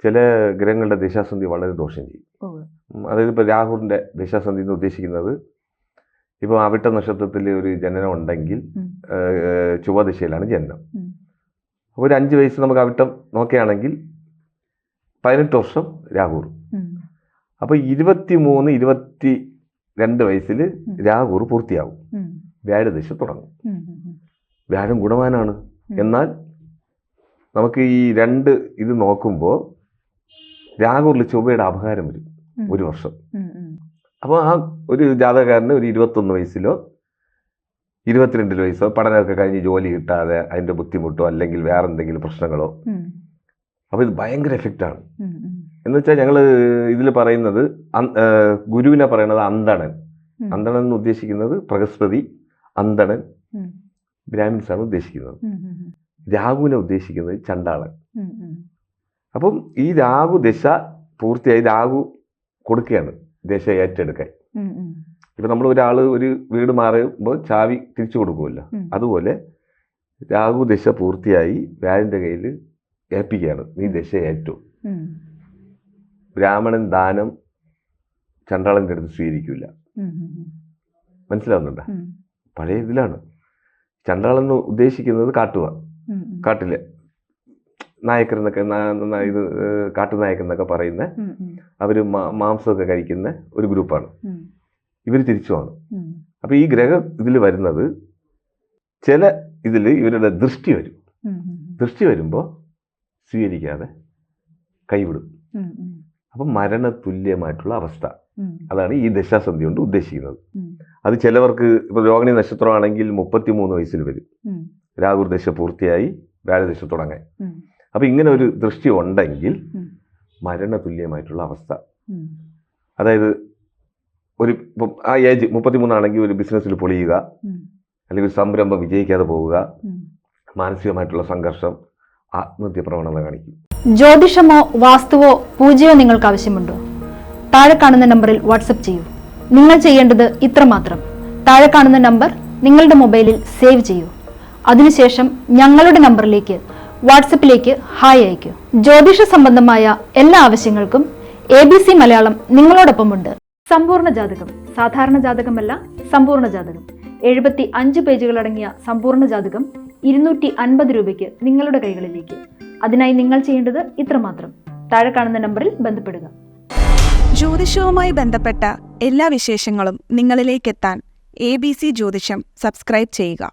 ചില ഗ്രഹങ്ങളുടെ ദിശാസന്ധി വളരെ ദോഷം ചെയ്യും. അതായത് ഇപ്പോൾ രാഹുവിൻ്റെ ദിശാസന്ധി എന്ന് ഉദ്ദേശിക്കുന്നത് ഇപ്പോൾ അവിട്ട നക്ഷത്രത്തിൽ ഒരു ജനനം ഉണ്ടെങ്കിൽ ചൊവ്വദിശയിലാണ് ജനനം. അപ്പോൾ ഒരു 5 വയസ്സ് നമുക്ക് അവിട്ടം നോക്കുകയാണെങ്കിൽ 18 വർഷം രാഹുർ. അപ്പോൾ 23, 22 വയസ്സിൽ രാഹുർ പൂർത്തിയാവും. വ്യാഴദിശ തുടങ്ങും. വ്യാഴം ഗുണവാനാണ്. എന്നാൽ നമുക്ക് ഈ 2 ഇത് നോക്കുമ്പോൾ രാഹുറിൽ ചൊവ്വയുടെ അപകാരം വരും 1 വർഷം. അപ്പോൾ ആ ഒരു ജാതകക്കാരന് ഒരു 21 വയസ്സിലോ 22 വയസ്സോ പഠനമൊക്കെ കഴിഞ്ഞ് ജോലി കിട്ടാതെ അതിൻ്റെ ബുദ്ധിമുട്ടോ അല്ലെങ്കിൽ വേറെ എന്തെങ്കിലും പ്രശ്നങ്ങളോ, അപ്പോൾ ഇത് ഭയങ്കര എഫക്റ്റാണ്. എന്ന് വെച്ചാൽ ഞങ്ങൾ ഇതിൽ പറയുന്നത് ഗുരുവിനെ പറയുന്നത് അന്തണൻ. അന്തണൻ എന്ന് ഉദ്ദേശിക്കുന്നത് പ്രഹസ്പതി, അന്തണൻ ബ്രാഹ്മിൻസ് ആണ് ഉദ്ദേശിക്കുന്നത്. രാഹുവിനെ ഉദ്ദേശിക്കുന്നത് ചണ്ടാളൻ. അപ്പം ഈ രാഹു ദശ പൂർത്തിയായി രാഹു കൊടുക്കുകയാണ് ദശ ഏറ്റെടുക്കാൻ. ഇപ്പം നമ്മൾ ഒരാൾ ഒരു വീട് മാറുമ്പോൾ ചാവി തിരിച്ചു കൊടുക്കുമല്ലോ, അതുപോലെ രാഹു ദശ പൂർത്തിയായി വ്യാഴൻ്റെ കയ്യിൽ ഏൽപ്പിക്കുകയാണ്, നീ ദശ ഏറ്റു. ബ്രാഹ്മണൻ ദാനം ചണ്ടാളൻ്റെ അടുത്ത് സ്വീകരിക്കില്ല. മനസ്സിലാവുന്നുണ്ടോ? പഴയ ഇതിലാണ്. ചണ്ടാളൻ എന്ന് ഉദ്ദേശിക്കുന്നത് കാട്ടിലെ നായക്കർ എന്നൊക്കെ, ഇത് കാട്ടുനായക്കർ എന്നൊക്കെ പറയുന്ന അവർ മാംസമൊക്കെ കഴിക്കുന്ന ഒരു ഗ്രൂപ്പാണ്. ഇവർ തിരിച്ചുമാണ്. അപ്പോൾ ഈ ഗ്രഹം ഇതിൽ വരുന്നത് ചില ഇതിൽ ഇവരുടെ ദൃഷ്ടി വരും. ദൃഷ്ടി വരുമ്പോൾ സ്വീകരിക്കാതെ കൈവിടും. അപ്പം മരണതുല്യമായിട്ടുള്ള അവസ്ഥ. അതാണ് ഈ ദശാസന്ധി കൊണ്ട് ഉദ്ദേശിക്കുന്നത്. അത് ചിലവർക്ക് ഇപ്പോൾ രോഹിണി നക്ഷത്രമാണെങ്കിൽ 33 വയസ്സിൽ വരും. രാഹുർ ദശ പൂർത്തിയായി വ്യാഴദശ തുടങ്ങാൻ. അപ്പം ഇങ്ങനെ ഒരു ദൃഷ്ടി ഉണ്ടെങ്കിൽ മരണതുല്യമായിട്ടുള്ള അവസ്ഥ. അതായത് ഇപ്പം ആ ഏജ് 33 ആണെങ്കിൽ ഒരു ബിസിനസ്സിൽ പൊളിയുക, അല്ലെങ്കിൽ ഒരു സംരംഭം വിജയിക്കാതെ പോവുക, മാനസികമായിട്ടുള്ള സംഘർഷം, ആത്മഹത്യ പ്രവണത കാണിക്കും. ജ്യോതിഷമോ വാസ്തുവോ പൂജയോ നിങ്ങൾക്ക് ആവശ്യമുണ്ടോ? താഴെ കാണുന്ന നമ്പറിൽ വാട്സപ്പ് ചെയ്യൂ. നിങ്ങൾ ചെയ്യേണ്ടത് ഇത്രമാത്രം: താഴെ കാണുന്ന നമ്പർ നിങ്ങളുടെ മൊബൈലിൽ സേവ് ചെയ്യൂ. അതിനുശേഷം ഞങ്ങളുടെ നമ്പറിലേക്ക് വാട്സപ്പിലേക്ക് ഹായ് അയക്കൂ. ജ്യോതിഷ സംബന്ധമായ എല്ലാ ആവശ്യങ്ങൾക്കും ABC മലയാളം നിങ്ങളോടൊപ്പമുണ്ട്. സമ്പൂർണ്ണ ജാതകം, സാധാരണ ജാതകമല്ല, സമ്പൂർണ്ണ ജാതകം. 75 പേജുകളടങ്ങിയ സമ്പൂർണ്ണ ജാതകം 250 രൂപയ്ക്ക് നിങ്ങളുടെ കൈകളിലേക്ക്. അതിനായി നിങ്ങൾ ചെയ്യേണ്ടത് ഇത്രമാത്രം: താഴെ കാണുന്ന നമ്പറിൽ ബന്ധപ്പെടുക. ജ്യോതിഷവുമായി ബന്ധപ്പെട്ട എല്ലാ വിശേഷങ്ങളും നിങ്ങളിലേക്കെത്താൻ ABC ജ്യോതിഷം സബ്സ്ക്രൈബ് ചെയ്യുക.